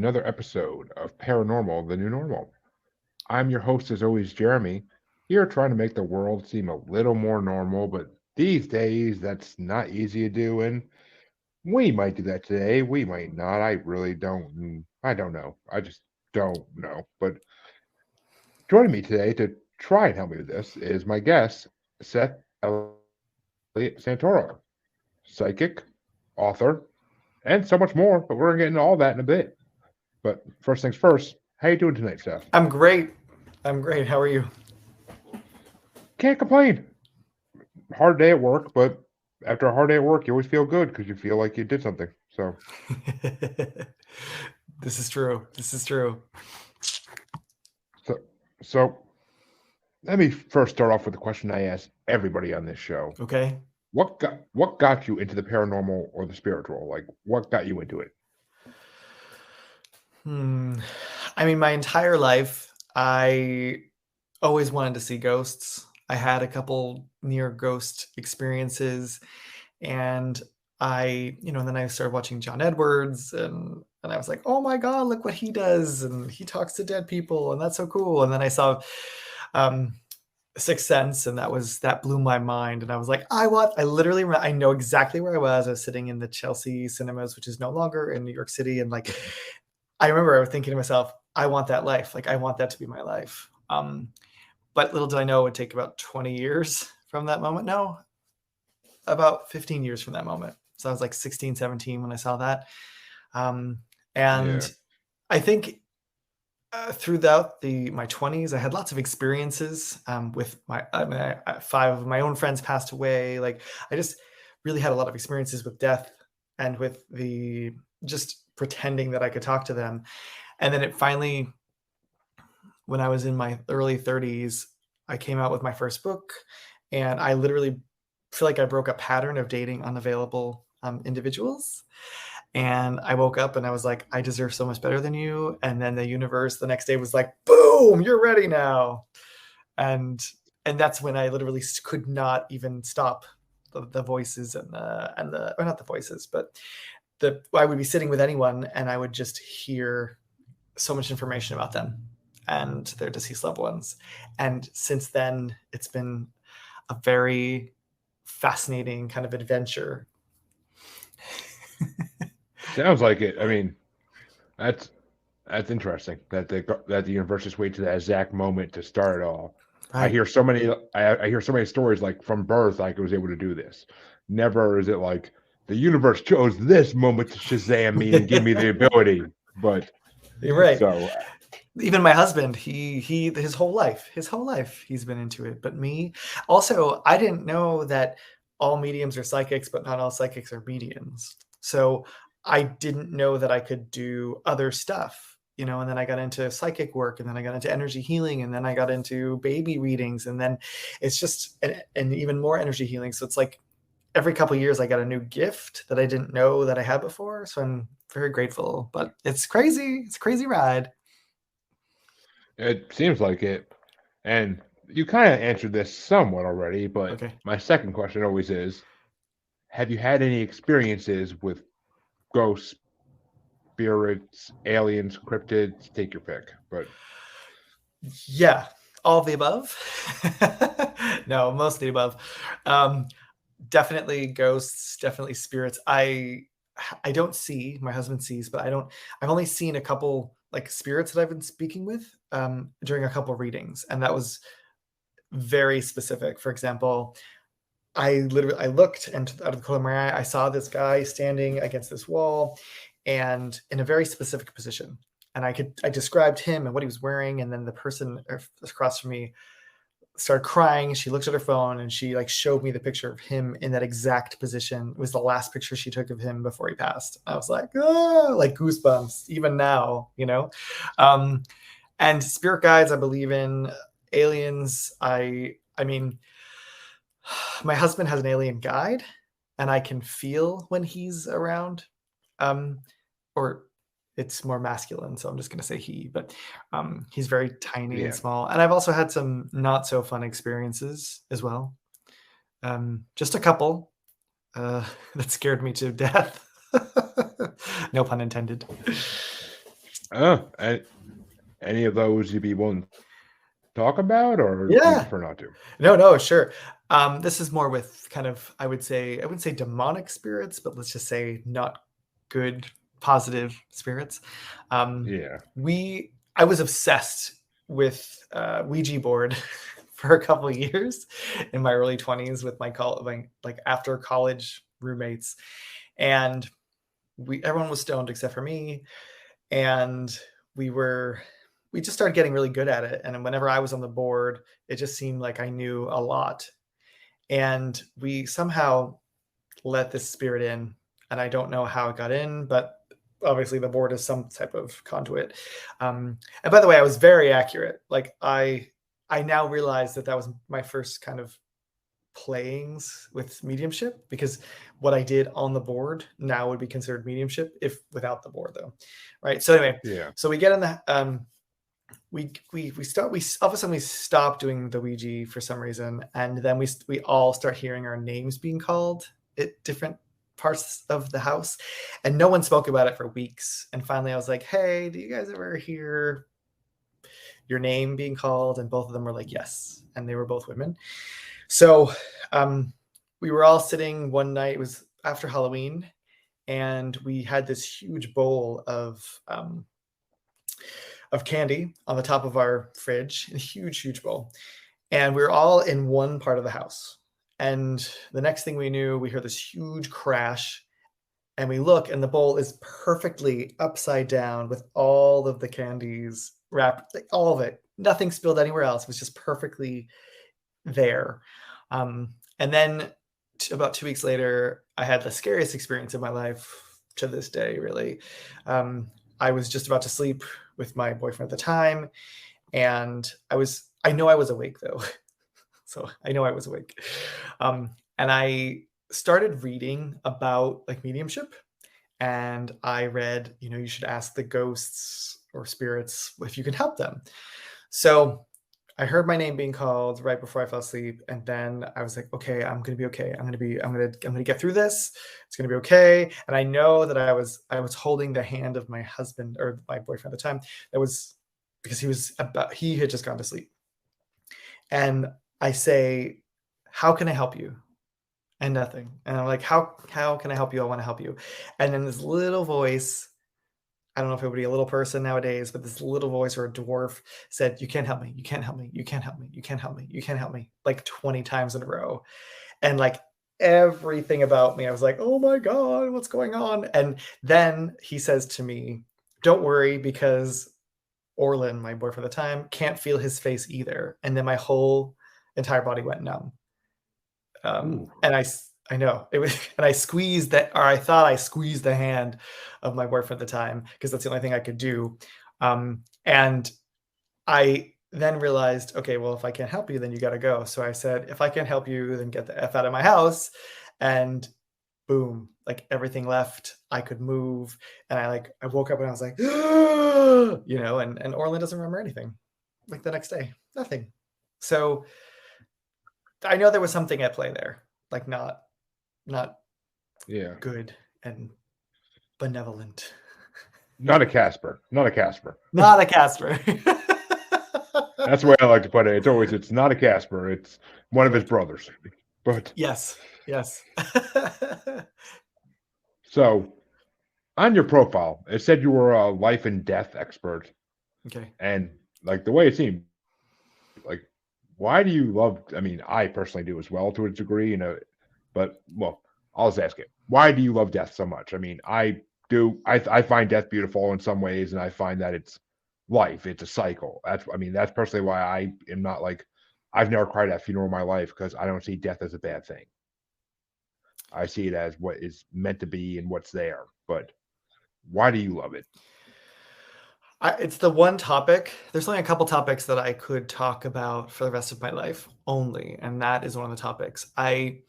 another episode of Paranormal, the New Normal. I'm your host, as always, Jeremy, here trying to make the world seem a little more normal, but these days that's not easy to do, and we might do that today. We might not. I really don't. I don't know. I just don't know. But joining me today to try and help me with this is my guest, Seth Eliot Santoro, psychic, author, and so much more, but we're going to get into all that in a bit. But first things first, how you doing tonight, Seth? I'm great. I'm great. How are you? Can't complain. Hard day at work, but after a hard day at work, you always feel good because you feel like you did something. So, This is true. This is true. so, so let me first start off with the question I ask everybody on this show. Okay. What got you into the paranormal or the spiritual? Like, what got you into it? I mean, my entire life, I always wanted to see ghosts. I had a couple near ghost experiences, and then I started watching John Edwards, and I was like, oh my God, look what he does. And he talks to dead people, and that's so cool. And then I saw um, Sixth Sense, and that blew my mind. And I was like, I know exactly where I was. I was sitting in the Chelsea cinemas, which is no longer in New York City. And like, I remember I was thinking to myself, I want that life. Like, I want that to be my life. But little did I know it would take about 20 years from that moment. No, about 15 years from that moment. So I was like 16, 17 when I saw that. And Yeah. I think throughout my 20s, I had lots of experiences with five of my own friends passed away. Like, I just really had a lot of experiences with death and with the just pretending that I could talk to them. And then it finally, when I was in my early 30s, I came out with my first book, and I literally feel like I broke a pattern of dating unavailable individuals. And I woke up and I was like, I deserve so much better than you. And then the universe the next day was like, boom, you're ready now. And that's when I literally could not even stop the voices or not the voices, but I would be sitting with anyone and I would just hear so much information about them and their deceased loved ones. And since then, it's been a very fascinating kind of adventure. Sounds like it. I mean, that's that's interesting that the universe just waits to that exact moment to start it all. I Right. hear so many I hear so many stories like from birth like I was able to do this. Never is it like the universe chose this moment to Shazam me and give me the ability. But You're right. so Even my husband, he his whole life he's been into it. But me, also, I didn't know that all mediums are psychics, but not all psychics are mediums. So I didn't know that I could do other stuff, and then I got into psychic work, and then I got into energy healing, and then I got into baby readings, and then it's just and even more energy healing. So it's like every couple of years I got a new gift that I didn't know that I had before. So I'm very grateful. But it's crazy. It's a crazy ride. it seems like it. And you kind of answered this somewhat already, but Okay. my second question always is, have you had any experiences with ghosts, spirits, aliens, cryptids, take your pick. But Yeah, all of the above. No, most of the above. Um, Definitely ghosts, definitely spirits. I don't see, my husband sees, but I've only seen a couple like spirits that I've been speaking with during a couple readings, and that was very specific. For example, I looked, and out of the corner of my eye, I saw this guy standing against this wall and in a very specific position. And I described him and what he was wearing, and then the person across from me started crying. She looked at her phone and she like showed me the picture of him in that exact position. It was the last picture she took of him before he passed. I was like, oh, like goosebumps even now. Um, and spirit guides, I believe in. Aliens, I mean, my husband has an alien guide, and I can feel when he's around. Um, or it's more masculine, so I'm just going to say he. But he's very tiny and yeah, small. And I've also had some not so fun experiences as well. Just a couple that scared me to death. No pun intended. And any of those you'd be willing to talk about, or you Yeah. prefer not to? No, sure. This is more with kind of, I wouldn't say demonic spirits, but let's just say not good, positive spirits. Um, Yeah. I was obsessed with Ouija board for a couple of years in my early 20s with my like after college roommates, and everyone was stoned except for me, and we were we just started getting really good at it. And whenever I was on the board, it just seemed like I knew a lot. And we somehow let this spirit in, and I don't know how it got in, but obviously the board is some type of conduit. And by the way, I was very accurate. Like I now realize that that was my first kind of playings with mediumship, because what I did on the board now would be considered mediumship if without the board, though, right? So anyway, Yeah. so we get in the we all of a sudden we stop doing the Ouija for some reason, and then we all start hearing our names being called at different parts of the house, and no one spoke about it for weeks. And finally, I was like, "Hey, do you guys ever hear your name being called?" And both of them were like, "Yes," and they were both women. So um, we were all sitting one night. It was after Halloween, and we had this huge bowl of candy on the top of our fridge, a huge bowl. And we were all in one part of the house. And the next thing we knew, we heard this huge crash, and we look, and the bowl is perfectly upside down with all of the candies wrapped, like all of it. Nothing spilled anywhere else. It was just perfectly there. And then about 2 weeks later, I had the scariest experience of my life to this day, really. I was just about to sleep with my boyfriend at the time, and I know I was awake though. So I know I was awake. And I started reading about like mediumship, and I read, you should ask the ghosts or spirits if you can help them. So I heard my name being called right before I fell asleep, and then I was like, okay, I'm gonna be okay. I'm gonna get through this. It's gonna be okay. And I know that I was holding the hand of my husband, or my boyfriend at the time. That was because he had just gone to sleep. And I say, how can I help you? And nothing. And I'm like, how can I help you? I want to help you. And then this little voice, I don't know if it would be a little person nowadays, but this little voice, or a dwarf, said, "You can't help me. You can't help me. You can't help me. You can't help me. You can't help me," like 20 times in a row. And like everything about me, I was like, "Oh my God, what's going on?" And then he says to me, "Don't worry, because Orlin, my boyfriend at the time, can't feel his face either." And then my whole entire body went numb. Ooh. And I know it was, and I squeezed that, or I thought I squeezed the hand of my boyfriend at the time, because that's the only thing I could do. And I then realized, okay, well, if I can't help you, then you got to go. So I said, if I can't help you, then get the F out of my house. And boom, like everything left. I could move. And I woke up and I was like, and Orlin doesn't remember anything. Like the next day, nothing. So I know there was something at play there, like not Yeah. good and benevolent. Not a Casper. Not a Casper. Not a Casper. That's the way I like to put it. It's not a Casper. It's one of his Perfect. brothers. But Yes. so on your profile, it said you were a life and death expert, Okay. and like the way it seemed, like why do you love? I mean, I personally do as well to a degree, but well, I'll just ask it. Why do you love death so much? I mean, I do. I find death beautiful in some ways, and I find that it's life. It's a cycle. That's personally why I am not like. I've never cried at a funeral in my life because I don't see death as a bad thing. I see it as what is meant to be and what's there. But why do you love it? It's the one topic. There's only a couple topics that I could talk about for the rest of my life only, and that is one of the topics. I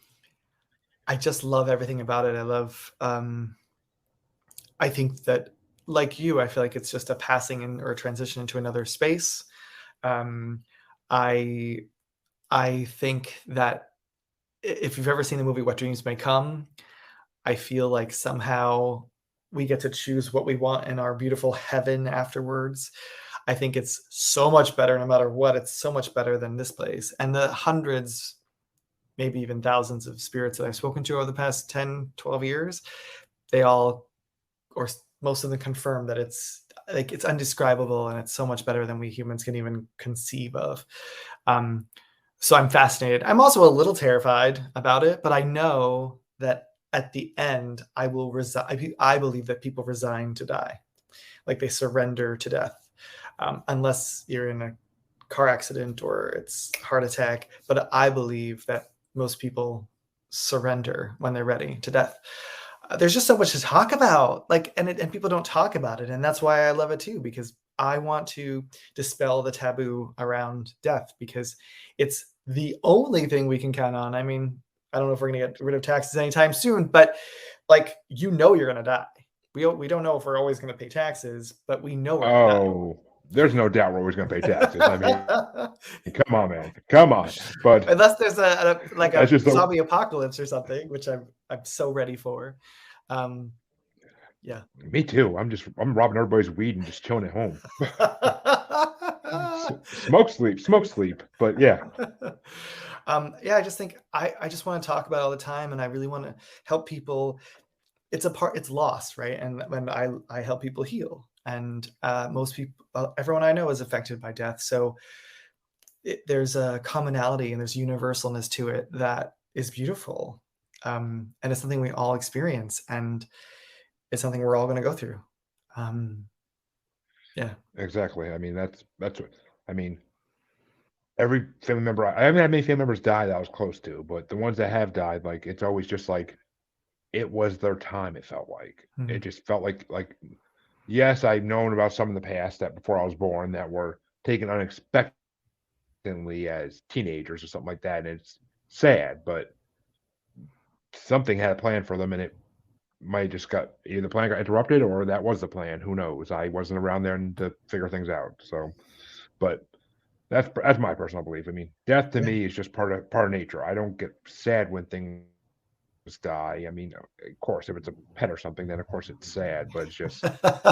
just love everything about it. I think that, like you, I feel like it's just a passing in, or a transition into another space. Um, I I think that if you've ever seen the movie What Dreams May Come, I feel like somehow we get to choose what we want in our beautiful heaven afterwards. I think it's so much better no matter what. It's so much better than this place. And the hundreds, maybe even thousands of spirits that I've spoken to over the past 10, 12 years, they all, or most of them, confirm that it's like it's undescribable and it's so much better than we humans can even conceive of. So I'm fascinated. I'm also a little terrified about it, but I know that at the end, I will resign. I believe that people resign to die, like they surrender to death, unless you're in a car accident or it's heart attack. But I believe that most people surrender when they're ready to death. There's just so much to talk about, like, and people don't talk about it, and that's why I love it too, because I want to dispel the taboo around death, because it's the only thing we can count on. I mean, I don't know if we're going to get rid of taxes anytime soon, but like, you're going to die. We don't know if we're always going to pay taxes, but we know we're going to die. Oh, there's no doubt we're always going to pay taxes. I mean, come on, man, come on. But unless there's like a just zombie apocalypse or something, which I'm so ready for. Yeah. Me too. I'm robbing everybody's weed and just chilling at home. Smoke, sleep. But yeah. Yeah, I just think I just want to talk about it all the time, and I really want to help people. It's loss, right? And when I help people heal, and most people, everyone I know is affected by death. So there's a commonality and there's universalness to it that is beautiful. And it's something we all experience, and it's something we're all going to go through. Yeah. Exactly. I mean, that's what I mean. Every family member, I haven't had many family members die that I was close to, but the ones that have died, like, it's always just like it was their time. It felt like it just felt like yes, I've known about some in the past that before I was born that were taken unexpectedly as teenagers or something like that, and it's sad, but something had a plan for them, and it might just got either the plan got interrupted or that was the plan. Who knows? I wasn't around then to figure things out. So, but that's my personal belief. I mean, death to me is just part of nature. I don't get sad when things die. I mean, of course, if it's a pet or something, then of course it's sad. But it's just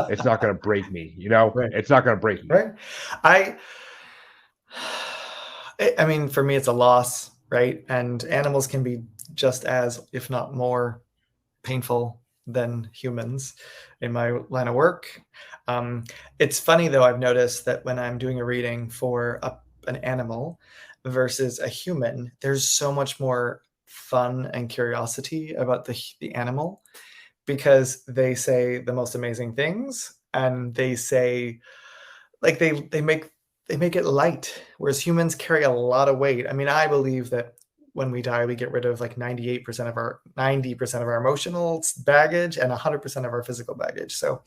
it's not going to break me. Right. It's not going to break me. Right. I mean, for me, it's a loss, right? And animals can be just as, if not more, painful than humans in my line of work. It's funny, though, I've noticed that when I'm doing a reading for an animal versus a human, there's so much more fun and curiosity about the animal, because they say the most amazing things, and they say, like, they make it light, whereas humans carry a lot of weight. I mean, I believe that when we die, we get rid of like 90% of our emotional baggage and 100% of our physical baggage. So,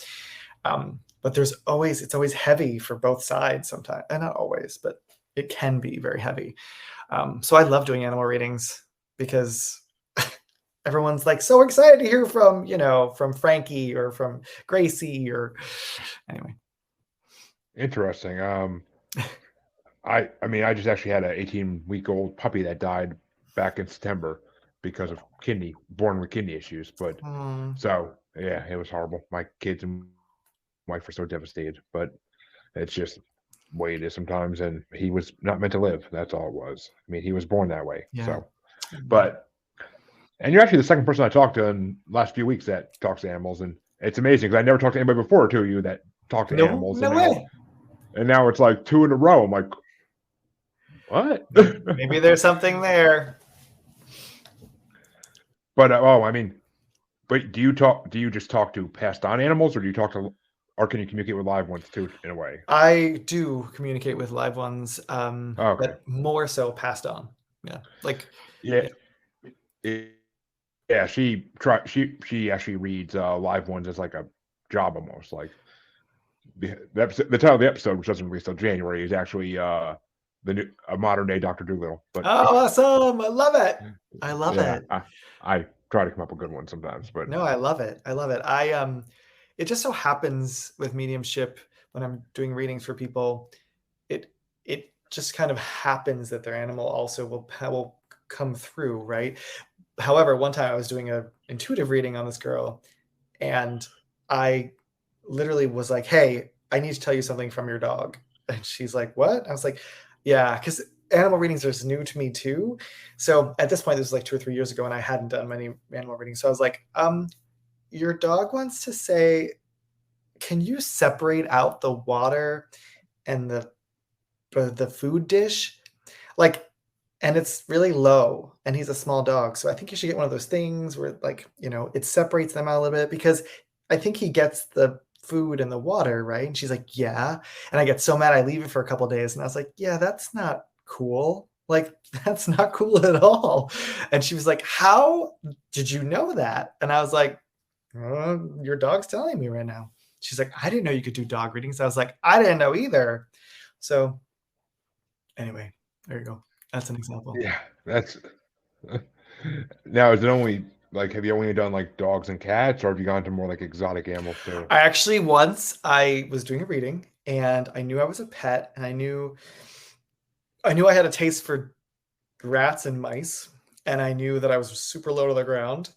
but it's always heavy for both sides sometimes, and not always, but it can be very heavy. So I love doing animal readings, because everyone's like so excited to hear from Frankie or from Gracie, or anyway. Interesting. I mean, I just actually had an 18-week-old puppy that died back in September because of born with kidney issues. But so yeah, it was horrible. My kids and wife were so devastated. But it's just the way it is sometimes. And he was not meant to live. That's all it was. I mean, he was born that way. Yeah. So, and you're actually the second person I talked to in the last few weeks that talks to animals, and it's amazing because I never talked to anybody before to you that talked to animals. No way. And now it's like 2 in a row. I'm like, what? Maybe there's something there. But I mean, but do you just talk to passed on animals, or or can you communicate with live ones too, in a way? I do communicate with live ones, Okay. but more so passed on. Yeah, like yeah. She actually reads live ones as like a job almost. Like the title of the episode, which doesn't release till January, is actually a modern day Dr. Dolittle. But awesome! I love it. I love it. I try to come up with good ones sometimes, but no, I love it. It just so happens with mediumship, when I'm doing readings for people, it just kind of happens that their animal also will come through, right? However, one time I was doing an intuitive reading on this girl, and I literally was like, hey, I need to tell you something from your dog. And she's like, what? I was like, yeah, because animal readings are new to me too. So at this point, this was like 2 or 3 years ago, and I hadn't done many animal readings. So I was like, your dog wants to say, can you separate out the water and the food dish? Like, and it's really low, and he's a small dog. So I think you should get one of those things where, like, it separates them out a little bit, because I think he gets the food and the water, right? And she's like, yeah. And I get so mad, I leave it for a couple days. And I was like, yeah, that's not cool. Like, that's not cool at all. And she was like, how did you know that? And I was like, your dog's telling me right now. She's like, I didn't know you could do dog readings. I was like, I didn't know either. So anyway, there you go. That's an example. Yeah, that's now, is it only like, have you only done like dogs and cats, or have you gone to more like exotic animals too? I actually, once I was doing a reading, and I knew I was a pet, and I knew I had a taste for rats and mice, and I knew that I was super low to the ground.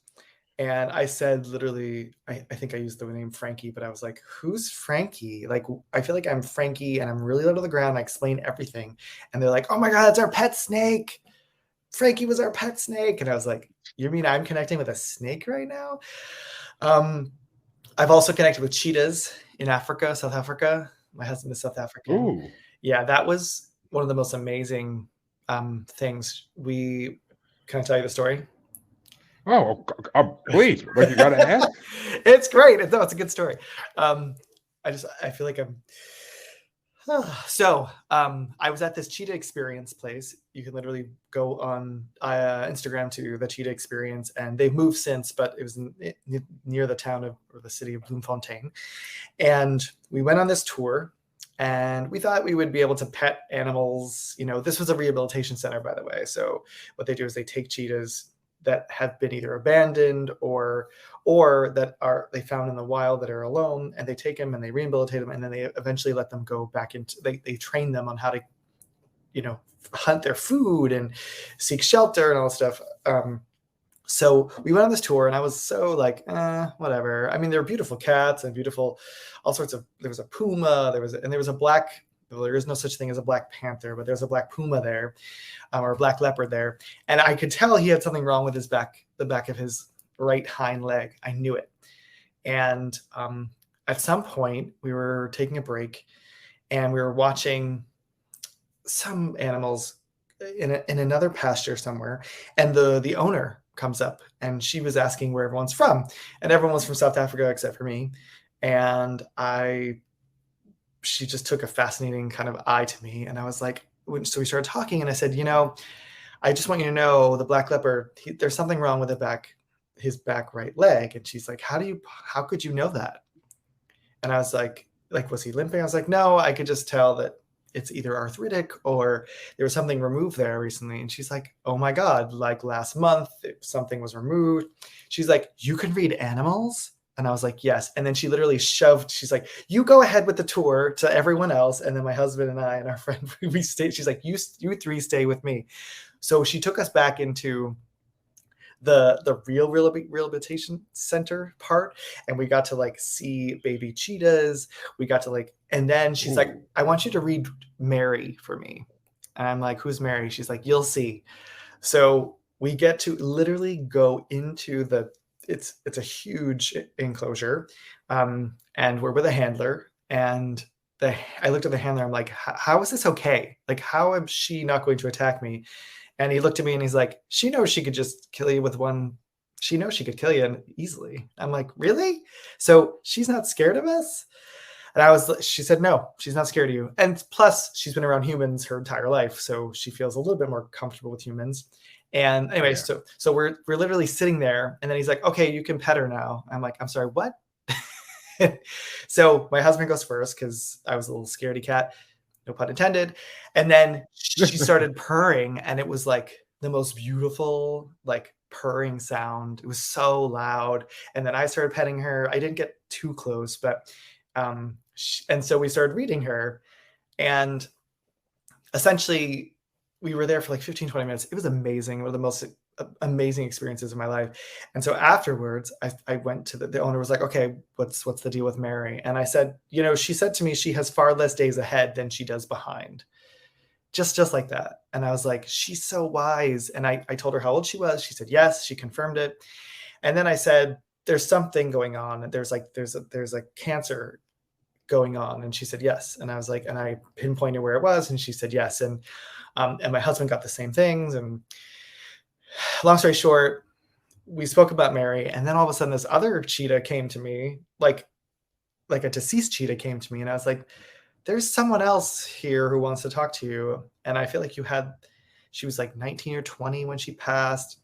And I said, literally, I think I used the name Frankie, but I was like, who's Frankie? Like, I feel like I'm Frankie and I'm really low to the ground. I explain everything. And they're like, oh my God, it's our pet snake. Frankie was our pet snake. And I was like, you mean I'm connecting with a snake right now? Um, I've also connected with cheetahs in Africa, South Africa. My husband is South African. Ooh. Yeah, that was one of the most amazing things. Can I tell you the story? Oh, please, but you gotta ask. It's great. No, it's a good story. I feel like I'm. So I was at this cheetah experience place. You can literally go on Instagram to the cheetah experience, and they've moved since, but it was near the town of, or the city of Bloemfontein. And we went on this tour, and we thought we would be able to pet animals. This was a rehabilitation center, by the way. So what they do is they take cheetahs that have been either abandoned or that are they found in the wild that are alone, and they take them and they rehabilitate them, and then they eventually let them go back into, they train them on how to hunt their food and seek shelter and all this stuff. So we went on this tour, and I was so like, whatever. I mean, there were beautiful cats and beautiful, all sorts of. There was a puma. There was a black. Well, there is no such thing as a black panther, but there's a black puma there, or a black leopard there, and I could tell he had something wrong with his back, the back of his right hind leg. I knew it. And at some point, we were taking a break, and we were watching some animals in another pasture somewhere, and the owner comes up, and she was asking where everyone's from, and everyone was from South Africa except for me. And she just took a fascinating kind of eye to me, and I was like, so we started talking, and I said, I just want you to know, the black leopard, there's something wrong with his back right leg. And she's like, how could you know that? And I was like, was he limping? I was like, no, I could just tell that it's either arthritic or there was something removed there recently. And she's like, oh my God, like last month, something was removed. She's like, you can read animals? And I was like, yes. And then she literally she's like, you go ahead with the tour to everyone else. And then my husband and I and our friend, we stayed. She's like, you three stay with me. So she took us back into the real rehabilitation center part, and we got to like see baby cheetahs. We got to and then she's like, I want you to read Mary for me. And I'm like, who's Mary? She's like, you'll see. So we get to literally go into it's a huge enclosure, and we're with a handler, and I looked at the handler. I'm like, how is this okay? Like, how am she not going to attack me? And he looked at me and he's like, she knows she could just kill you with one. She knows she could kill you easily. I'm like, really? So she's not scared of us? And she said, no, she's not scared of you. And plus, she's been around humans her entire life, so she feels a little bit more comfortable with humans. And anyway, Yeah. so we're literally sitting there, and then he's like, okay, you can pet her now. I'm like, I'm sorry, what? So my husband goes first because I was a little scaredy cat, no pun intended. And then she started purring, and it was like the most beautiful, like purring sound. It was so loud. And then I started petting her. I didn't get too close, but and so we started reading her, and essentially we were there for like 15, 20 minutes. It was amazing. One of the most amazing experiences in my life. And so afterwards, I went to the owner was like, okay, what's the deal with Mary? And I said, she said to me, she has far less days ahead than she does behind. Just like that. And I was like, she's so wise. And I told her how old she was. She said yes. She confirmed it. And then I said, there's something going on. There's a cancer going on. And she said yes. And I was like, and I pinpointed where it was, and she said yes. And my husband got the same things. And long story short, we spoke about Mary, and then all of a sudden this other cheetah came to me, like a deceased cheetah came to me, and I was like, there's someone else here who wants to talk to you. And I feel like she was like 19 or 20 when she passed.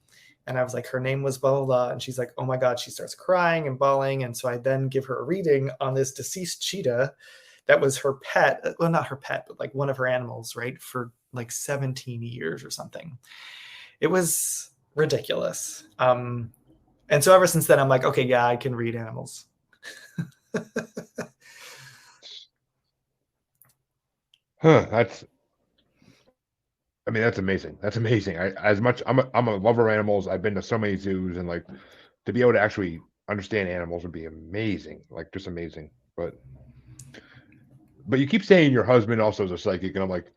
And I was like, her name was blah, blah, blah. And she's like, oh my God, she starts crying and bawling. And so I then give her a reading on this deceased cheetah that was her pet. Well, not her pet, but like one of her animals, right? For like 17 years or something. It was ridiculous. And so ever since then, I'm like, okay, yeah, I can read animals. That's amazing. That's amazing. I'm a lover of animals. I've been to so many zoos, and like to be able to actually understand animals would be amazing. Like just amazing. But you keep saying your husband also is a psychic, and I'm like,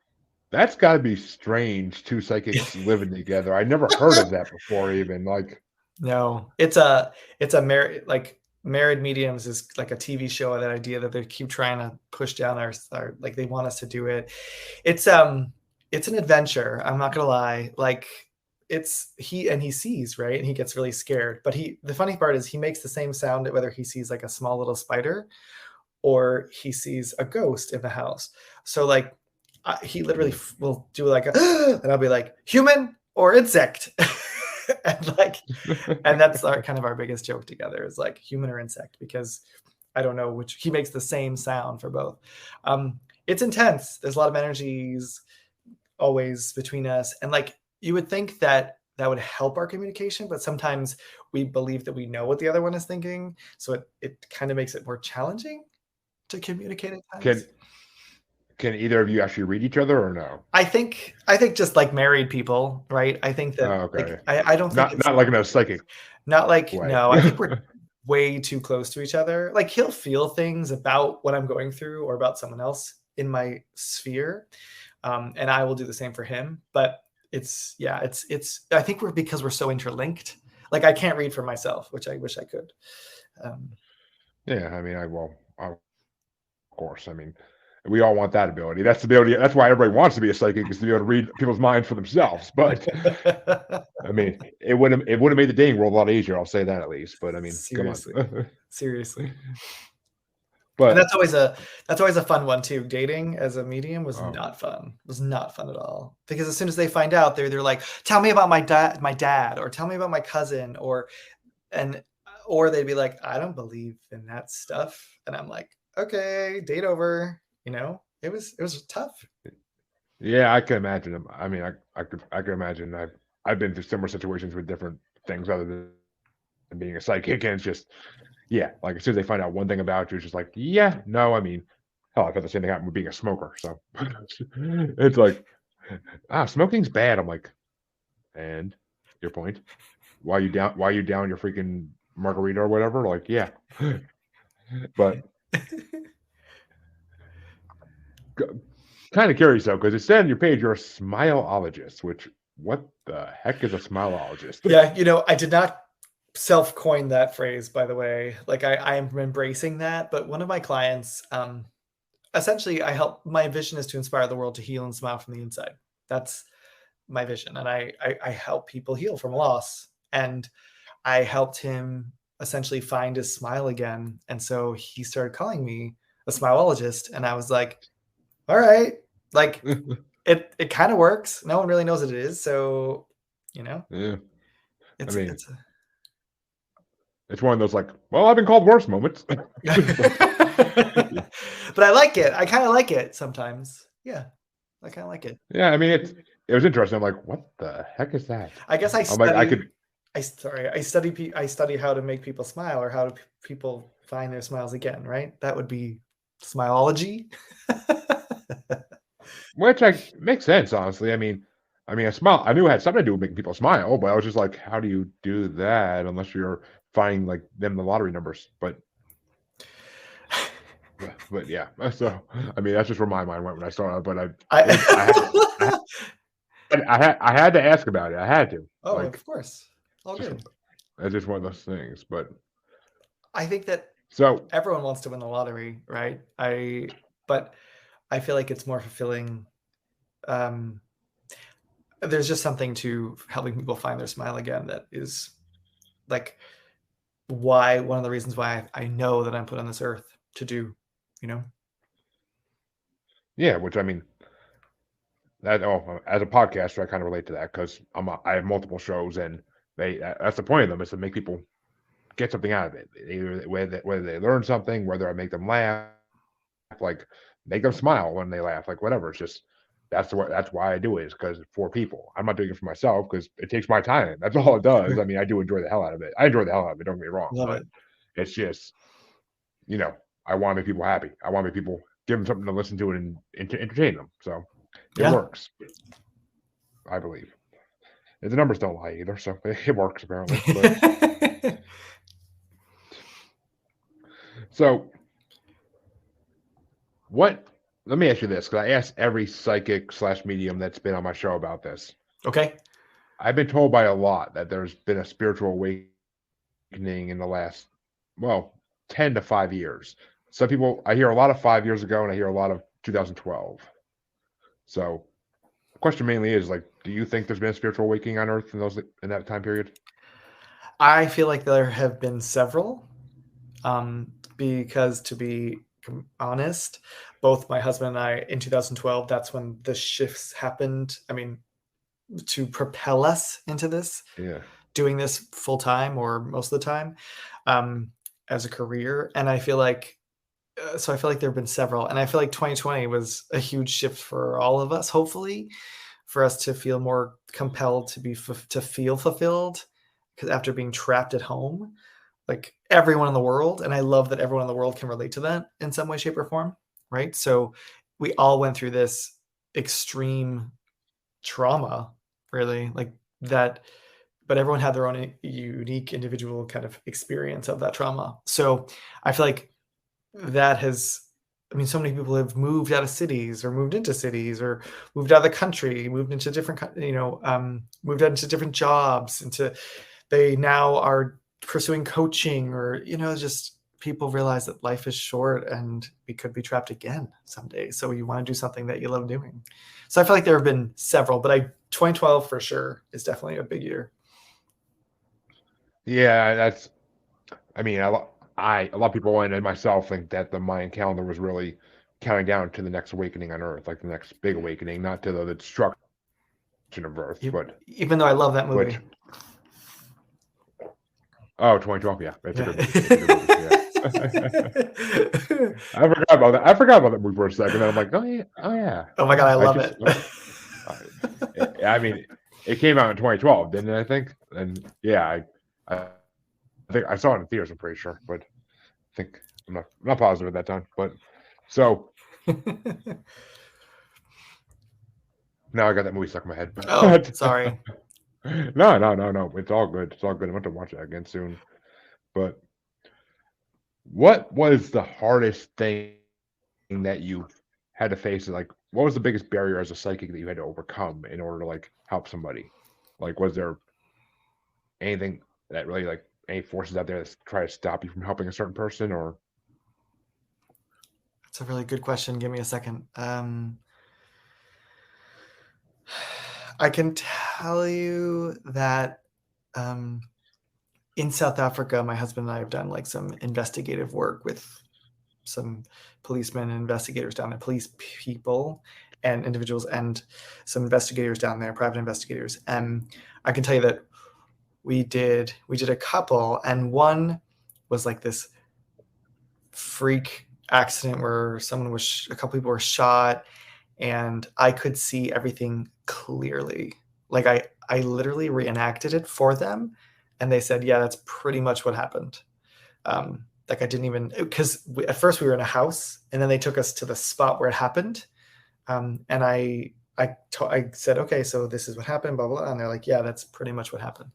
that's got to be strange. Two psychics living together. I never heard of that before. Even like, no, it's a Married Mediums is like a TV show. That idea that they keep trying to push down our like they want us to do it. It's an adventure. I'm not gonna lie. Like he sees, right, and he gets really scared. But the funny part is he makes the same sound whether he sees like a small little spider or he sees a ghost in the house. So like he literally will do like a and I'll be like human or insect. and that's kind of our biggest joke together is like human or insect, because I don't know which. He makes the same sound for both. It's intense. There's a lot of energies always between us, and like you would think that would help our communication, but sometimes we believe that we know what the other one is thinking, so it kind of makes it more challenging to communicate at times. Can either of you actually read each other or no? I think just like married people, right? I think that okay. like I don't think not like in a psychic. Not like way. No, I think we're way too close to each other. Like he'll feel things about what I'm going through or about someone else in my sphere, and I will do the same for him. But it's I think because we're so interlinked. Like I can't read for myself, which I wish I could. Yeah, I mean, of course. I mean, we all want that ability. That's the ability. That's why everybody wants to be a psychic, is to be able to read people's minds for themselves. But I mean, it would have made the dating world a lot easier. I'll say that at least. But I mean, seriously, come on. seriously. But and that's always a fun one too. Dating as a medium was not fun. It was not fun at all, because as soon as they find out, they're like, tell me about my dad, or tell me about my cousin, or they'd be like, I don't believe in that stuff, and I'm like, okay, date over. It was tough. Yeah, I can imagine. I mean, I could imagine. I've been through similar situations with different things other than being a psychic, and it's just, yeah, like as soon as they find out one thing about you, it's just like, yeah, no, I mean, hell, I've had the same thing happen with being a smoker. So it's like, smoking's bad. I'm like, and your point? Why you down your freaking margarita or whatever? Like, yeah, but kind of curious though, because it said on your page you're a smileologist. Which, what the heck is a smileologist? Yeah, I did not self-coin that phrase, by the way. Like I am embracing that, but one of my clients, essentially my vision is to inspire the world to heal and smile from the inside. That's my vision. And I help people heal from loss. And I helped him essentially find his smile again. And so he started calling me a smileologist. And I was like, all right, like it kind of works. No one really knows what it is. So, Yeah. It's one of those like, well, I've been called worse moments. But I like it. I kind of like it sometimes. Yeah, I kind of like it. Yeah, I mean, it was interesting. I'm like, what the heck is that? I guess I study how to make people smile, or how do people find their smiles again, right? That would be smileology. Which makes sense, honestly. I mean, I mean, a smile. I knew it had something to do with making people smile, but I was just like, how do you do that unless you're finding like them the lottery numbers? But yeah. So I mean, that's just where my mind went when I saw it. But it was I I had to ask about it. I had to Oh, like of course. All just good. it's just one of those things. But I think that so everyone wants to win the lottery, right? But I feel like it's more fulfilling. Um, there's just something to helping people find their smile again that is like why one of the reasons why I know that I'm put on this earth to do, you know? yeah, which I mean, that as a podcaster, I kind of relate to that because I have multiple shows and that's the point of them is to make people get something out of it. Either whether they learn something, whether I make them laugh, like make them smile when they laugh, like whatever. It's just that's why I do it is because for people. I'm not doing it for myself because it takes my time. That's all it does. I mean, I do enjoy the hell out of it. I enjoy the hell out of it. Don't get me wrong, Love but it. it's just you know I want to make people happy. I want to make people give them something to listen to and to entertain them. So it Yeah. works, I believe. And the numbers don't lie either, so it works apparently. But so what? Let me ask you this because I asked every psychic slash medium that's been on my show about this. Okay. I've been told by a lot that there's been a spiritual awakening in the last, well, 10 to 5 years. Some people, I hear a lot of 5 years ago and I hear a lot of 2012. So the question mainly is like, do you think there's been a spiritual awakening on Earth in that time period? I feel like there have been several, because to be honest, both my husband and I in 2012, that's when the shifts happened. I mean, to propel us into this, Yeah. doing this full time or most of the time, um, as a career. And I feel like, so I feel like there have been several, and I feel like 2020 was a huge shift for all of us. Hopefully, for us to feel more compelled to to feel fulfilled, because after being trapped at home, like everyone in the world, and I love that everyone in the world can relate to that in some way, shape, or form, right? So we all went through this extreme trauma, really, like that, but everyone had their own unique individual kind of experience of that trauma. So I feel like that has, I mean, so many people have moved out of cities or moved into cities or moved out of the country, moved into different, moved out into different jobs, into, they now are pursuing coaching, or, just people realize that life is short and we could be trapped again someday. So you want to do something that you love doing. So I feel like there have been several, but 2012 for sure is definitely a big year. Yeah, that's, I mean, a lot of people and myself think that the Mayan calendar was really counting down to the next awakening on Earth, like the next big awakening, not to the destruction of Earth, Even though I love that which movie. Oh, 2012. Yeah, it's a Yeah. good movie. It's a good movie. Yeah. I forgot about that. I forgot about that movie for a second. And I'm like, oh yeah, oh yeah. Oh my God, I I love just, it. I mean, it came out in 2012, didn't it? I think. And yeah, I think I saw it in theaters. I'm pretty sure, but I think I'm not positive at that time. But so now I got that movie stuck in my head. Oh, sorry. No. It's all good. It's all good. I want to watch that again soon. But what was the hardest thing that you had to face? Like, what was the biggest barrier as a psychic that you had to overcome in order to like help somebody? Like, was there anything that really like any forces out there that try to stop you from helping a certain person or That's a really good question. Give me a second. I can tell you that, um, in South Africa, my husband and I have done like some investigative work with some policemen and investigators down there, police people and individuals, and some investigators down there, private investigators. And I can tell you that we did a couple, and one was like this freak accident where a couple people were shot, and I could see everything clearly. Like I literally reenacted it for them, and they said, "Yeah, that's pretty much what happened." Like I didn't even, because at first we were in a house, and then they took us to the spot where it happened, and I said, okay, so this is what happened, blah, blah, blah. And they're like, yeah, that's pretty much what happened.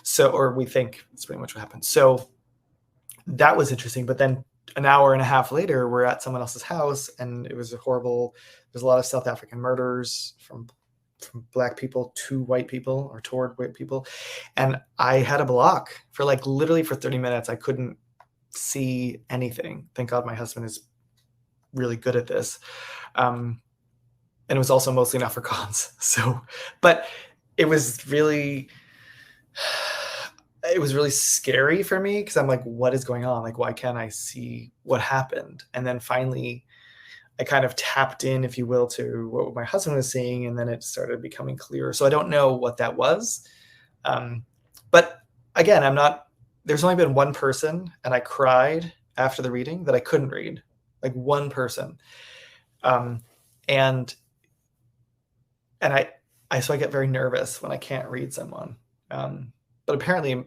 So, or we think it's pretty much what happened. So that was interesting. But then an hour and a half later, we're at someone else's house, and it was a horrible. There's a lot of South African murders from Black people to white people or toward white people, and I had a block for like literally for 30 minutes. I couldn't see anything. Thank God my husband is really good at this. And it was also mostly in Afrikaans. So, but it was really scary for me because I'm like, what is going on? Like, why can't I see what happened? And then finally, I kind of tapped in, if you will, to what my husband was seeing, and then it started becoming clearer. So I don't know what that was. But again, there's only been one person, and I cried after the reading that I couldn't read. Like one person. And so I get very nervous when I can't read someone. But apparently,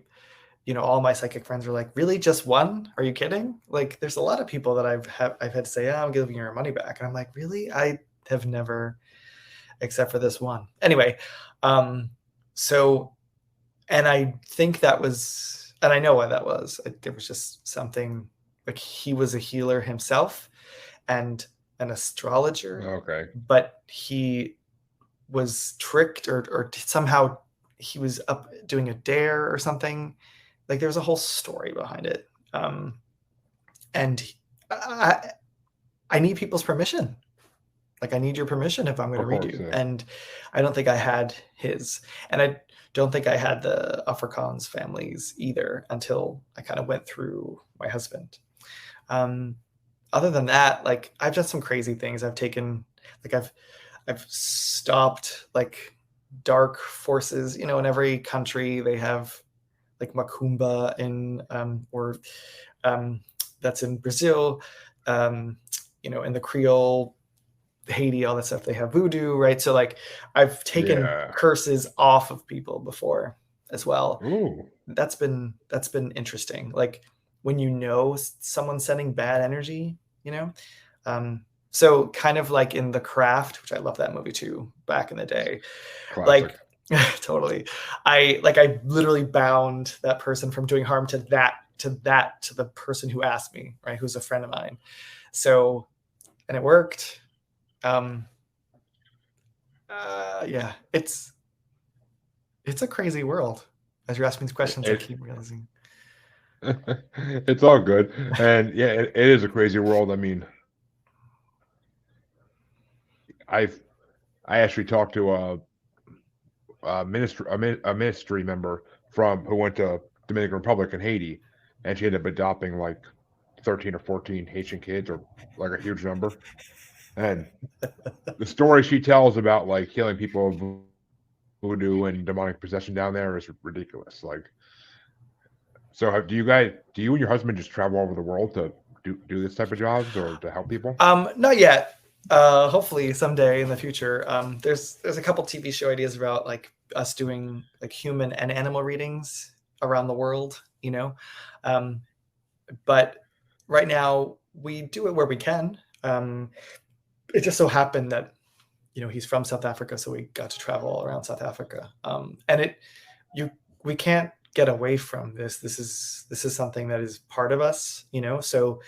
all my psychic friends were like, really, just one? Are you kidding? Like, there's a lot of people that I've had to say, I'm giving your money back. And I'm like, really? I have never, except for this one. Anyway, so, and I think that was, and I know why that was. It was just something, like he was a healer himself and an astrologer. Okay. But he was tricked or somehow he was up doing a dare or something. Like there was a whole story behind it. And I need people's permission. Like I need your permission if I'm going to read you. Yeah. And I don't think I had his. And I don't think I had the Afrikaans families either until I kind of went through my husband. Other than that, like I've done some crazy things. I've taken, like I've stopped like dark forces, in every country they have like Macumba that's in Brazil, in the Creole, Haiti, all that stuff, they have voodoo, right? So like I've taken curses off of people before as well. Ooh. That's been interesting. Like when someone's sending bad energy, so kind of like in The Craft, which I love that movie too, back in the day. Classic. Like totally. I literally bound that person from doing harm to the person who asked me, right? Who's a friend of mine. So, and it worked. Yeah, it's a crazy world. As you're asking these questions, I keep realizing. It's all good. And yeah, it is a crazy world. I mean, I actually talked to a ministry member who went to Dominican Republic and Haiti, and she ended up adopting like 13 or 14 Haitian kids, or like a huge number. And the story she tells about like healing people of voodoo and demonic possession down there is ridiculous. Like, so do you and your husband just travel all over the world to do this type of jobs or to help people? Not yet. Hopefully someday in the future. There's a couple TV show ideas about like us doing like human and animal readings around the world, but right now we do it where we can. It just so happened that, he's from South Africa, so we got to travel all around South Africa. And we can't get away from this. This is something that is part of us, so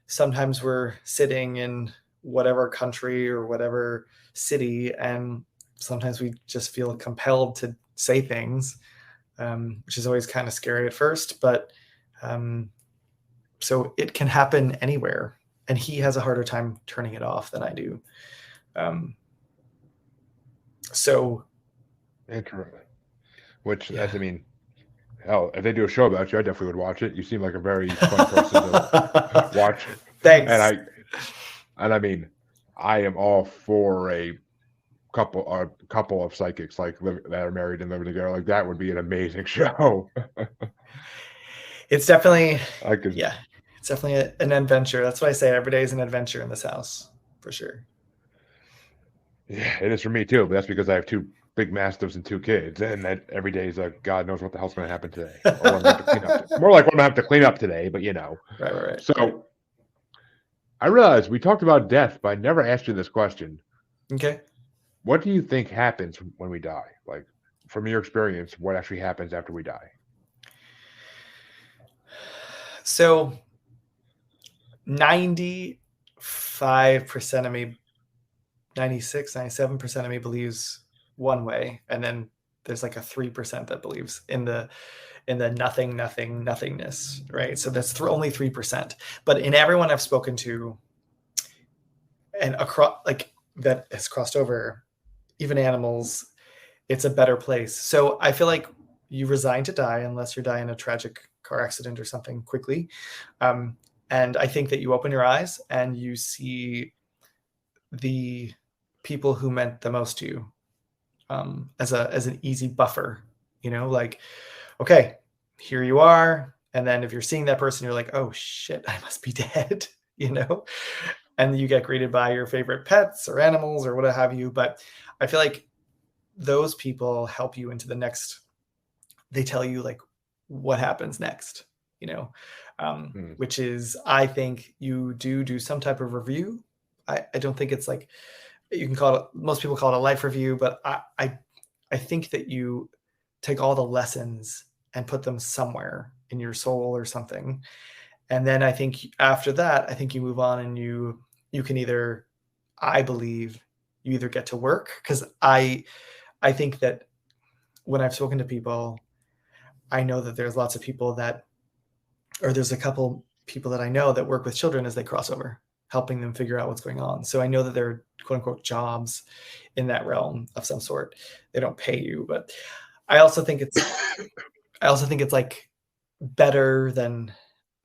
sometimes we're sitting in whatever country or whatever city, and sometimes we just feel compelled to say things, which is always kind of scary at first, but so it can happen anywhere, and he has a harder time turning it off than I do. So interesting. Which, yeah. I mean, hell, if they do a show about you, I definitely would watch it. You seem like a very fun person to watch. Thanks. And I mean, I am all for a couple of psychics like that are married and living together. Like that would be an amazing show. It's definitely it's definitely an adventure. That's why I say every day is an adventure in this house, for sure. Yeah, it is for me too, but that's because I have 2 big mastiffs and 2 kids, and that every day is like, God knows what the hell's going to happen today. Or what I'm going to clean up. More like what I'm going to have to clean up today, but Right. So right. I realized we talked about death, but I never asked you this question. Okay. what do you think happens when we die? Like, from your experience, what actually happens after we die? So 95% of me, 96, 97% of me believes one way, and then there's like a 3% that believes in the nothingness, right? So that's only 3%. But in everyone I've spoken to, and across, like, that has crossed over, even animals, it's a better place. So I feel like you resign to die unless you die in a tragic car accident or something quickly. Um, and I think that you open your eyes and you see the people who meant the most to you, as an easy buffer, like, okay, here you are. And then if you're seeing that person, you're like, oh shit, I must be dead, you know? And you get greeted by your favorite pets or animals or what have you. But I feel like those people help you into the next, they tell you like what happens next, Hmm. which is, I think you do some type of review. I don't think it's like, you can call it, most people call it a life review, but I think that you take all the lessons and put them somewhere in your soul or something. And then I think after that, I think you move on and you can either, I believe, you either get to work, because I think that when I've spoken to people, I know that there's lots of people that, or there's a couple people that I know that work with children as they cross over, helping them figure out what's going on. So I know that there are quote unquote jobs in that realm of some sort. They don't pay you, but I also think it's like better than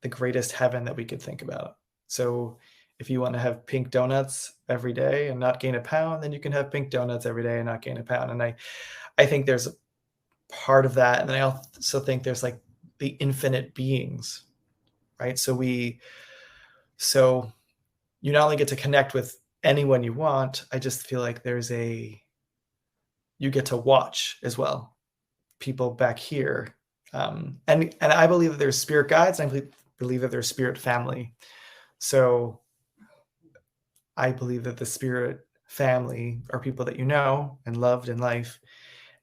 the greatest heaven that we could think about. So if you want to have pink donuts every day and not gain a pound, then you can have pink donuts every day and not gain a pound. And I think there's a part of that. And then I also think there's like the infinite beings, right? So you not only get to connect with anyone you want, I just feel like you get to watch as well, people back here. And I believe that there's spirit guides, and I believe that there's spirit family. So I believe that the spirit family are people that you know and loved in life,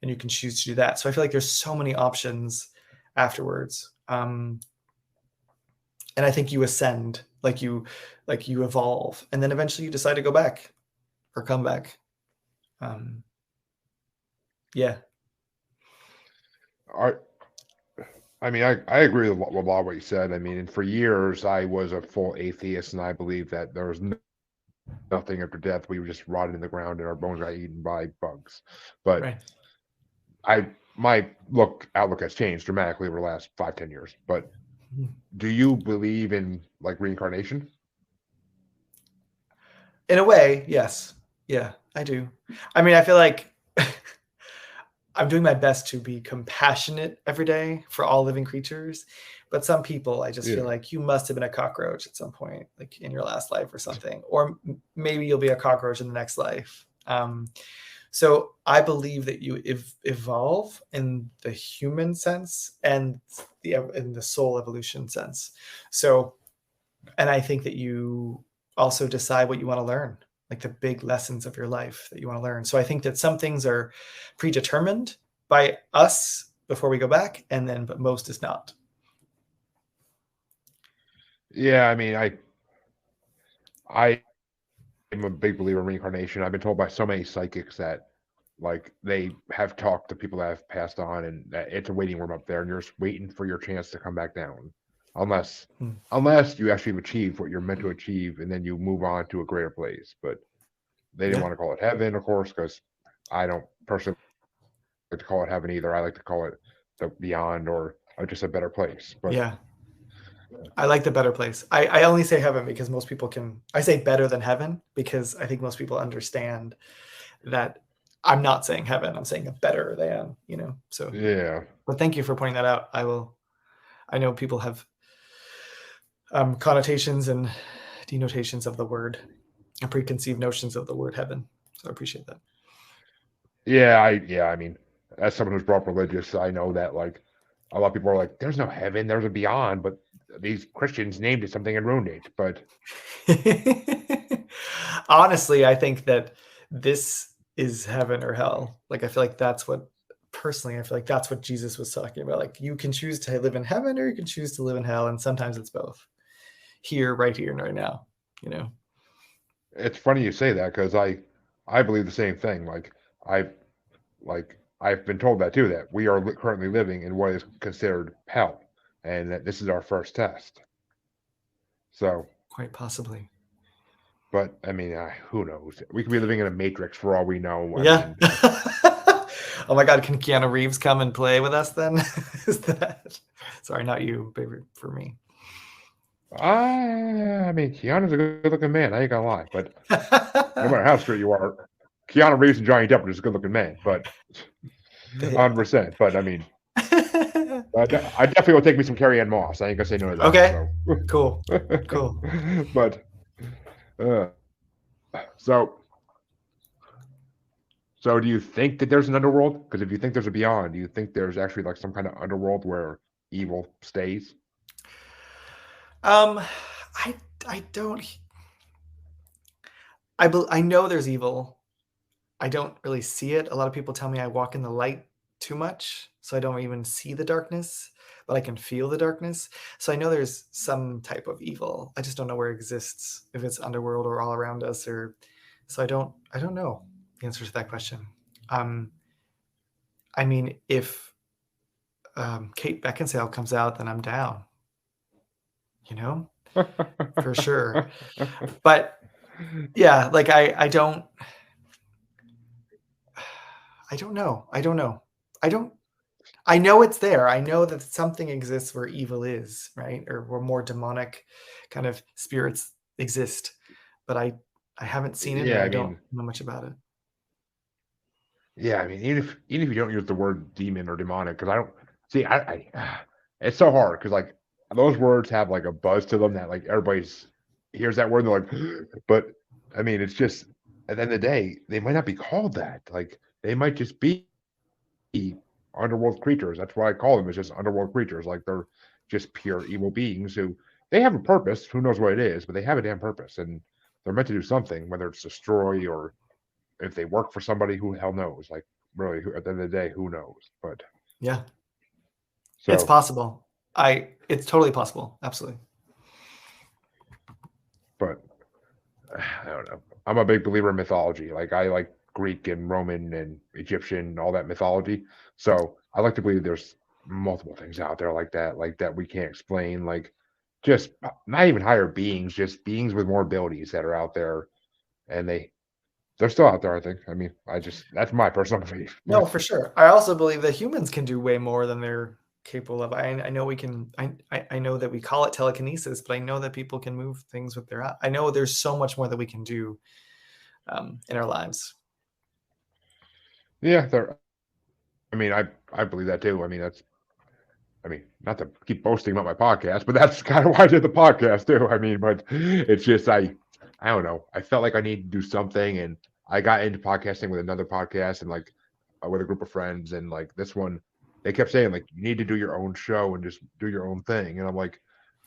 and you can choose to do that. So I feel like there's so many options afterwards. And I think you ascend, like you evolve, and then eventually you decide to go back or come back. Um, yeah. I, I mean, I agree with a lot of what you said. I mean, and for years I was a full atheist, and I believed that there was nothing after death. We were just rotted in the ground, and our bones got eaten by bugs. But Right. my outlook has changed dramatically over the last 5-10 years. But Mhm. do you believe in like reincarnation? In a way, yes. Yeah, I do. I mean, I feel like I'm doing my best to be compassionate every day for all living creatures. But some people, I just feel Yeah. like you must have been a cockroach at some point, like in your last life or something. Or maybe you'll be a cockroach in the next life. So I believe that you evolve in the human sense and in the soul evolution sense. So, and I think that you also decide what you want to learn, like the big lessons of your life that you want to learn. So I think that some things are predetermined by us before we go back, but most is not. Yeah, I mean, I am a big believer in reincarnation. I've been told by so many psychics that like they have talked to people that have passed on, and that it's a waiting room up there, and you're just waiting for your chance to come back down, unless Hmm. unless you actually have achieved what you're meant to achieve, and then you move on to a greater place. But they didn't Yeah. want to call it heaven, of course, because I don't personally like to call it heaven either. I like to call it the beyond, or just a better place. But Yeah. I like the better place. I only say heaven because I say better than heaven because I think most people understand that I'm not saying heaven. I'm saying a better than, so, yeah, but thank you for pointing that out. I know people have connotations and denotations of the word and preconceived notions of the word heaven. So I appreciate that. I mean, as someone who's brought up religious, I know that like a lot of people are like, "There's no heaven, there's a beyond," but these Christians named it something and ruined it. But Honestly, I think that this is heaven or hell. Like, I feel like that's what, personally, I feel like that's what Jesus was talking about. Like, you can choose to live in heaven or you can choose to live in hell. And sometimes it's both, right here and right now, you know? It's funny you say that because I believe the same thing. I I've been told that too, that we are currently living in what is considered hell, and that this is our first test. So, Quite possibly. but I mean, who knows? We could be living in a matrix for all we know. I Yeah. mean, Oh my God, can Keanu Reeves come and play with us then? Is that, sorry, not you, but for me. I mean, Keanu's a good-looking man. I ain't gonna lie, but no matter how straight you are, Keanu Reeves and Johnny Depp are just a good-looking man. But They 100%. But I mean, I definitely will take me some Carrie Ann Moss. I ain't gonna say no to that. Okay, So, cool. Cool. but uh, so so do you think that there's an underworld? Because if you think there's a beyond, do you think there's actually like some kind of underworld where evil stays? Um, I don't. I know there's evil. I don't really see it. A lot of people tell me I walk in the light too much, so I don't even see the darkness, but I can feel the darkness. So I know there's some type of evil. I just don't know where it exists, if it's underworld or all around us, or so I don't know the answer to that question. Um, I mean, if Kate Beckinsale comes out, then I'm down. You know, for sure. But yeah, like I don't know. I don't know. I don't I know it's there. I know that something exists where evil is, right? Or where more demonic kind of spirits exist. But I haven't seen it and Yeah, I I don't mean, know much about it. yeah, I mean, even if you don't use the word demon or demonic, because I don't see, it's so hard because like those words have like a buzz to them that like everybody's hears that word and they're like, but I mean, it's just at the end of the day, they might not be called that. Like they might just be underworld creatures. That's why I call them. It's just underworld creatures. Like they're just pure evil beings who they have a purpose. Who knows what it is, but they have a damn purpose, and they're meant to do something, whether it's destroy or if they work for somebody, who hell knows? Like really, at the end of the day, who knows? But Yeah. It's so, possible. It's totally possible. Absolutely. but I don't know. I'm a big believer in mythology. Like I like Greek and Roman and Egyptian, all that mythology. So I like to believe there's multiple things out there like that we can't explain. Like just not even higher beings, just beings with more abilities that are out there, and they're still out there. I think. I mean, I just that's my personal belief. No, But for sure. I also believe that humans can do way more than they're capable of. I know we can. I know that we call it telekinesis, but I know that people can move things with their. I know there's so much more that we can do in our lives. yeah, there. I mean, I believe that too. I mean, that's I mean, not to keep boasting about my podcast, but that's kind of why I did the podcast too. I mean, but it's just I don't know. I felt like I needed to do something, and I got into podcasting with another podcast and like with a group of friends, and like this one, they kept saying like you need to do your own show and just do your own thing, and I'm like,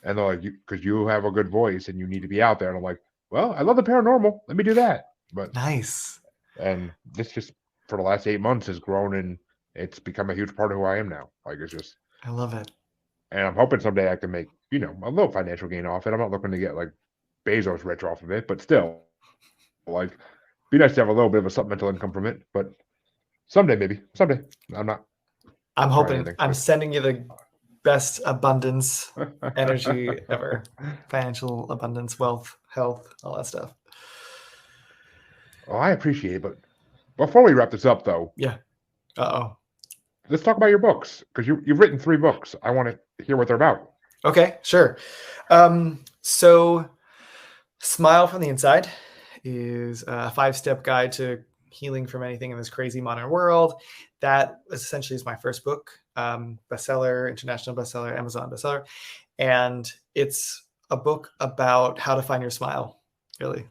and they're like, because you have a good voice and you need to be out there, and I'm like, well, I love the paranormal, let me do that, but Nice. and this just for the last 8 months has grown and it's become a huge part of who I am now. Like it's just I love it. and I'm hoping someday I can make, a little financial gain off it. I'm not looking to get like Bezos rich off of it, but still, like, be nice to have a little bit of a supplemental income from it. But someday, maybe someday. I'm not I'm trying hoping. anything, I'm but sending you the best abundance energy ever. Financial abundance, wealth, health, all that stuff. oh, I appreciate it. But before we wrap this up, though, Yeah. Uh-oh. let's talk about your books because you've written 3 books. I want to hear what they're about. Okay, sure. So Smile from the Inside is a 5-step guide to healing from anything in this crazy modern world. That essentially is my first book, bestseller, international bestseller, Amazon bestseller. And it's a book about how to find your smile, really.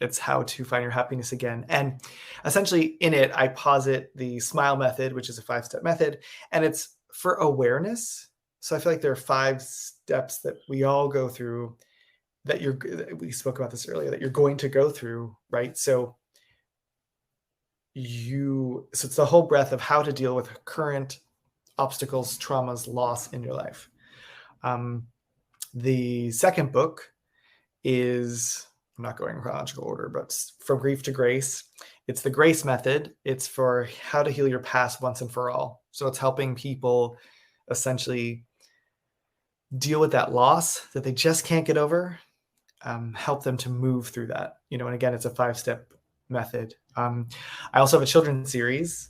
It's how to find your happiness again. And essentially in it, I posit the SMILE method, which is a 5-step method, and it's for awareness. So I feel like there are 5 steps that we all go through we spoke about this earlier, that you're going to go through, right? So so it's the whole breadth of how to deal with current obstacles, traumas, loss in your life. The second book is, I'm not going in chronological order, but From Grief to Grace. It's the Grace Method. It's for how to heal your past once and for all. So it's helping people essentially deal with that loss that they just can't get over, help them to move through that. And again, it's a 5-step method. I also have a children's series.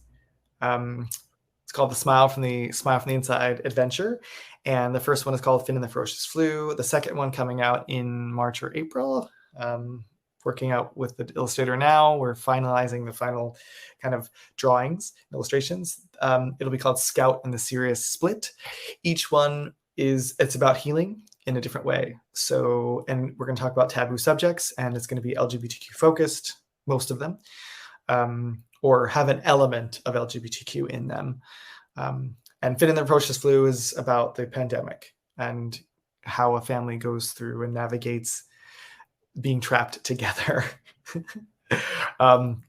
It's called the Smile from the Inside Adventure. And the first one is called Finn and the Ferocious Flu. The second one coming out in March or April. Working out with the illustrator now. We're finalizing the final kind of drawings, illustrations. It'll be called Scout and the Serious Split. Each one it's about healing in a different way. So, and we're going to talk about taboo subjects, and it's going to be LGBTQ focused, most of them, or have an element of LGBTQ in them. And Finn and the Ferocious Flu is about the pandemic and how a family goes through and navigates being trapped together.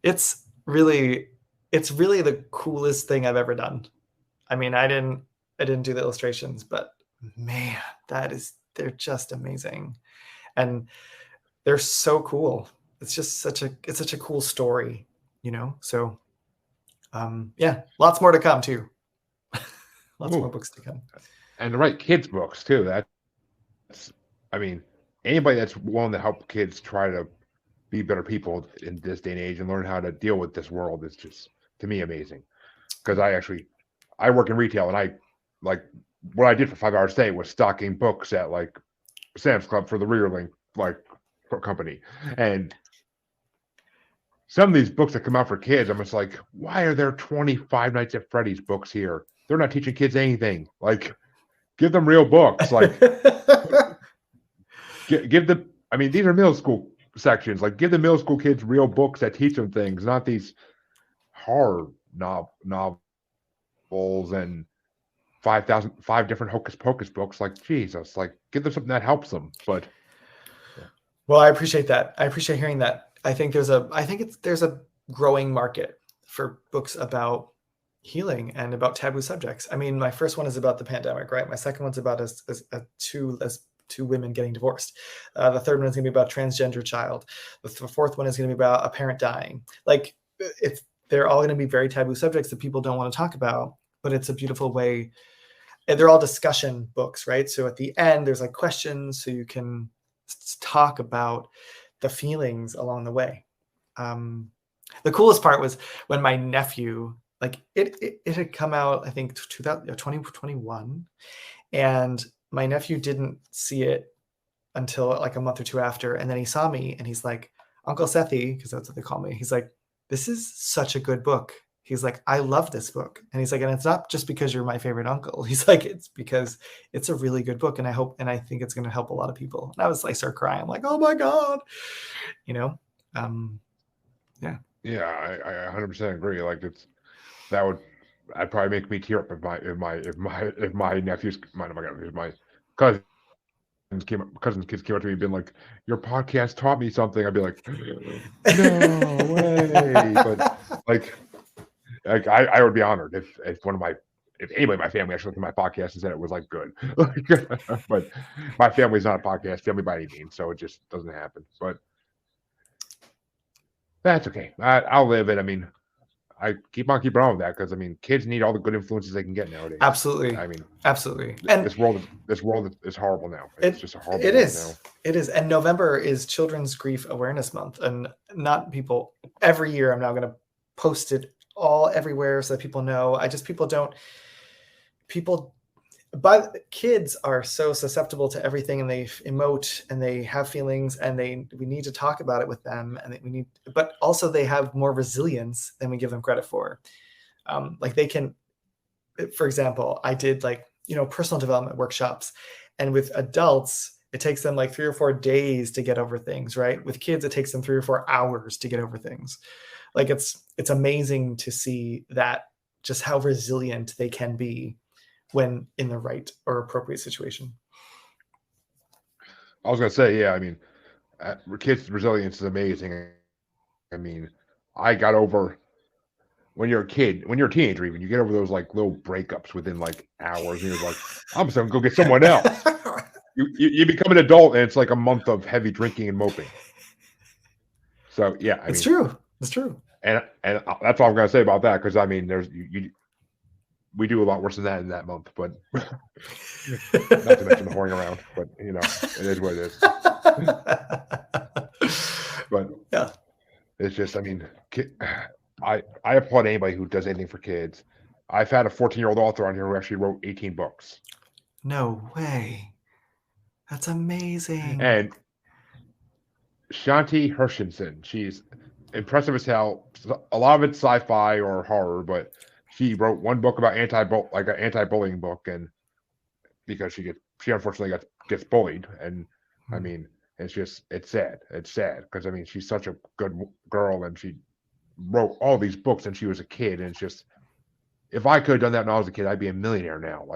It's really the coolest thing I've ever done. I mean, I didn't do the illustrations, but man, they're just amazing. And they're so cool. It's just such a cool story, So yeah, lots more to come too. Lots more books to come. And to write kids' books too. That's, I mean, anybody that's willing to help kids try to be better people in this day and age and learn how to deal with this world is just, to me, amazing. Because I work in retail, and I like what I did for 5 hours a day was stocking books at like Sam's Club for the Rearling company. And some of these books that come out for kids, I'm just like, why are there 25 Nights at Freddy's books here? They're not teaching kids anything. Like, give them real books. Like, give them. I mean, these are middle school sections. Like, give the middle school kids real books that teach them things, not these horror novels and 5 different hocus pocus books. Like, Jesus, like, give them something that helps them. But well, I appreciate that. I appreciate hearing that. I think there's a growing market for books about healing and about taboo subjects. I mean, my first one is about the pandemic, right? My second one's about two women getting divorced. The third one is going to be about transgender child. The fourth one is going to be about a parent dying. Like, they're all going to be very taboo subjects that people don't want to talk about, but it's a beautiful way. And they're all discussion books, right? So at the end, there's like questions, so you can talk about the feelings along the way. The coolest part was when my nephew, like it had come out, I think 2021, and my nephew didn't see it until like a month or two after, and then he saw me and he's like, Uncle Sethy, because that's what they call me, he's like, this is such a good book. He's like, I love this book. And he's like, and it's not just because you're my favorite uncle. He's like, it's because it's a really good book. And I think it's going to help a lot of people. And I was like, start crying. I'm like, oh my God, yeah. Yeah, I 100% agree. Like, that'd probably make me tear up if my nephews, my cousins' kids came up to me and been like, your podcast taught me something. I'd be like, no way. But like I would be honored if anybody in my family actually looked at my podcast and said it was like good. But my family's not a podcast family by any means, so it just doesn't happen. But that's okay. I'll live it. I mean, I keep on keeping on with that because I mean, kids need all the good influences they can get nowadays. Absolutely. I mean, absolutely. And this world is horrible now. It's just a horrible. It is. Now. It is. And November is Children's Grief Awareness Month, and not people. Every year, I'm now going to post it all everywhere so that people know. But kids are so susceptible to everything, and they emote and they have feelings, and we need to talk about it with them, and but also they have more resilience than we give them credit for. Like they can, for example, I did personal development workshops, and with adults, it takes them like 3 or 4 days to get over things, right? With kids, it takes them 3 or 4 hours to get over things. Like it's amazing to see that, just how resilient they can be when in the right or appropriate situation. I was going to say, yeah, I mean, kids' resilience is amazing. I mean, I got over when you're a kid, when you're a teenager, even you get over those like little breakups within like hours, and you're like, I'm just gonna go get someone else. You become an adult, and it's like a month of heavy drinking and moping. So yeah, I It's mean, true. It's true. and that's all I'm gonna say about that, because I mean, we do a lot worse than that in that month, but not to mention the whoring around. But you know, it is what it is. But Yeah. it's just, I mean, I applaud anybody who does anything for kids. I've had a 14-year-old author on here who actually wrote 18 books. No way. That's amazing. And Shanti Hershenson, she's impressive as hell. A lot of it's sci-fi or horror, but she wrote one book about an anti-bullying book, and because she unfortunately gets bullied, and I mean, it's sad. It's sad because I mean, she's such a good girl, and she wrote all these books and she was a kid, and it's just, if I could have done that when I was a kid, I'd be a millionaire now.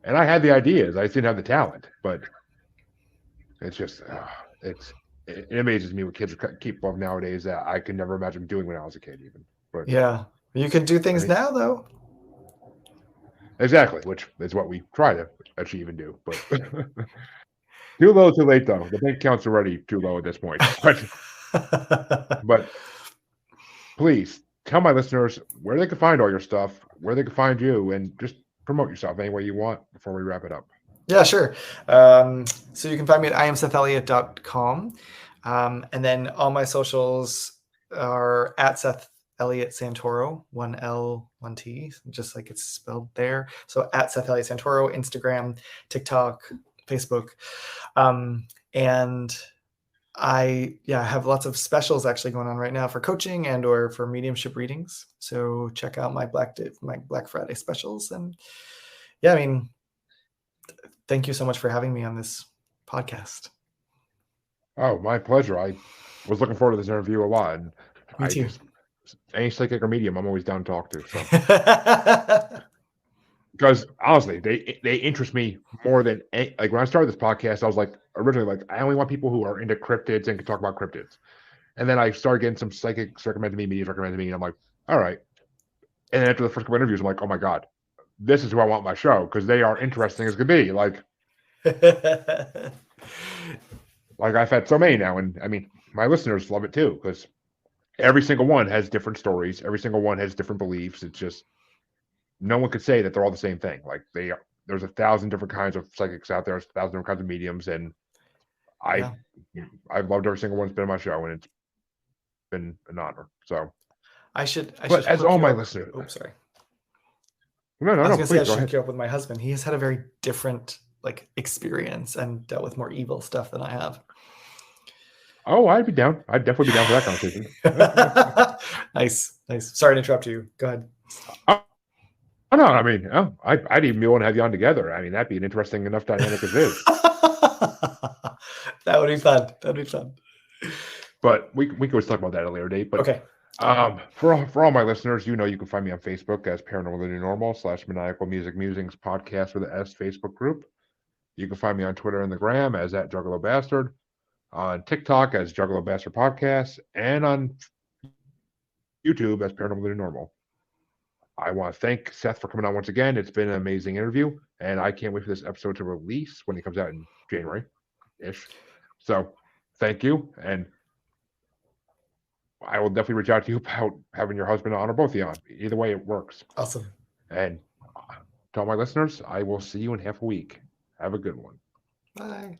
And I had the ideas, I just didn't have the talent. But it's just, it amazes me what kids are capable of nowadays that I could never imagine doing when I was a kid, even. But yeah, you can do things now, though. Exactly, which is what we try to achieve and do. But too low, too late, though. The bank account's already too low at this point. But please tell my listeners where they can find all your stuff, where they can find you, and just promote yourself any way you want before we wrap it up. Yeah, sure. So you can find me at IamSethEliot.com. And then all my socials are at Seth Eliot Santoro, 1L, 1T, just like it's spelled there. So at Seth Eliot Santoro, Instagram, TikTok, Facebook. And I have lots of specials actually going on right now for coaching and or for mediumship readings. So check out my Black Friday specials. And yeah, I mean, thank you so much for having me on this podcast. Oh, my pleasure. I was looking forward to this interview a lot. And Me too. Any psychic or medium, I'm always down to talk to. So. Because honestly, they interest me more than like when I started this podcast. I was like originally like I only want people who are into cryptids and can talk about cryptids. And then I started getting some psychics recommended me, mediums recommended me, and I'm like, all right. And then after the first couple interviews, I'm like, oh my god, this is who I want my show because they are interesting as could be. Like I've had so many now, and I mean my listeners love it too because every single one has different stories. Every single one has different beliefs. It's just no one could say that they're all the same thing. Like there's 1,000 different kinds of psychics out there. There's 1,000 different kinds of mediums, and I've loved every single one that's been on my show, and it's been an honor. So I should as all my listeners. Oh, sorry. No. I was gonna say I should hook you up with my husband. He has had a very different experience and dealt with more evil stuff than I have. Oh, I'd be down. I'd definitely be down for that conversation. Nice. Sorry to interrupt you. Go ahead. Oh, no, I mean, I'd even be willing to have you on together. I mean, that'd be an interesting enough dynamic as is. That would be fun. That'd be fun. But we could always talk about that at a later date. But okay. For all my listeners, you can find me on Facebook as Paranormal the New Normal / Maniacal Music Musings Podcast with an S Facebook group. You can find me on Twitter and the Gram as @Juggalo Bastard, on TikTok as Juggalo Bastard Podcast, and on YouTube as Paranormal the New Normal. I want to thank Seth for coming on once again. It's been an amazing interview, and I can't wait for this episode to release when it comes out in January-ish. So thank you, and I will definitely reach out to you about having your husband on or both of you on. Either way, it works. Awesome. And to all my listeners, I will see you in half a week. Have a good one. Bye.